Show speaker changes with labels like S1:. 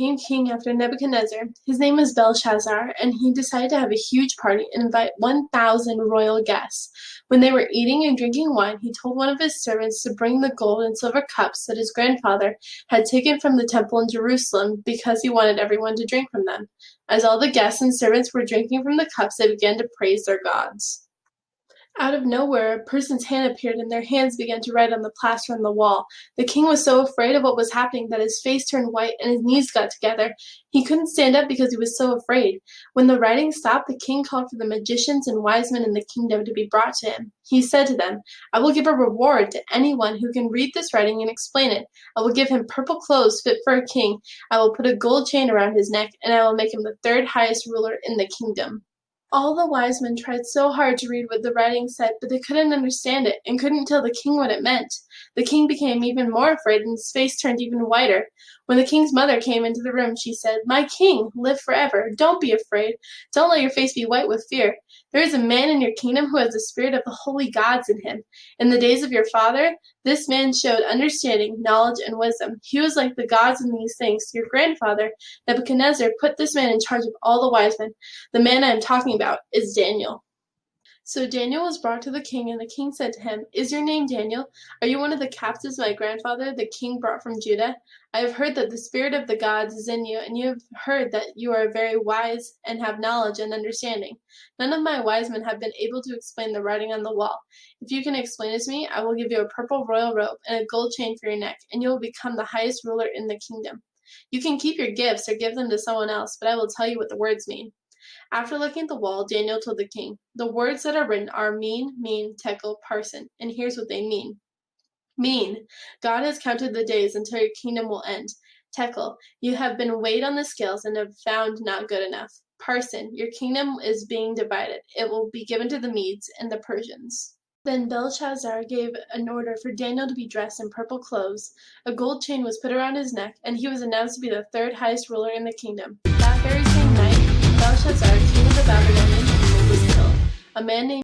S1: became king after Nebuchadnezzar. His name was Belshazzar, and he decided to have a huge party and invite 1,000 royal guests. When they were eating and drinking wine, he told one of his servants to bring the gold and silver cups that his grandfather had taken from the temple in Jerusalem because he wanted everyone to drink from them. As all the guests and servants were drinking from the cups, they began to praise their gods. Out of nowhere, a person's hand appeared, and their hands began to write on the plaster on the wall. The king was so afraid of what was happening that his face turned white and his knees got together. He couldn't stand up because he was so afraid. When the writing stopped, the king called for the magicians and wise men in the kingdom to be brought to him. He said to them, "I will give a reward to anyone who can read this writing and explain it. I will give him purple clothes fit for a king. I will put a gold chain around his neck, and I will make him the third highest ruler in the kingdom." All the wise men tried so hard to read what the writing said, but they couldn't understand it, and couldn't tell the king what it meant. The king became even more afraid, and his face turned even whiter. When the king's mother came into the room, she said, "My king, live forever. Don't be afraid. Don't let your face be white with fear. There is a man in your kingdom who has the spirit of the holy gods in him. In the days of your father, this man showed understanding, knowledge, and wisdom. He was like the gods in these things. Your grandfather, Nebuchadnezzar, put this man in charge of all the wise men. The man I am talking about is Daniel." So Daniel was brought to the king, and the king said to him, "Is your name Daniel? Are you one of the captives my grandfather, the king, brought from Judah? I have heard that the spirit of the gods is in you, and you have heard that you are very wise and have knowledge and understanding. None of my wise men have been able to explain the writing on the wall. If you can explain it to me, I will give you a purple royal robe and a gold chain for your neck, and you will become the highest ruler in the kingdom. You can keep your gifts or give them to someone else, but I will tell you what the words mean." After looking at the wall, Daniel told the king, "The words that are written are mean, tekel, parsin, and here's what they mean. Mean, God has counted the days until your kingdom will end. Tekel, you have been weighed on the scales and have found not good enough. Parsin, your kingdom is being divided. It will be given to the Medes and the Persians." Then Belshazzar gave an order for Daniel to be dressed in purple clothes. A gold chain was put around his neck, and he was announced to be the third highest ruler in the kingdom. That very same night, Belshazzar, king of the Babylonians, was killed. A man named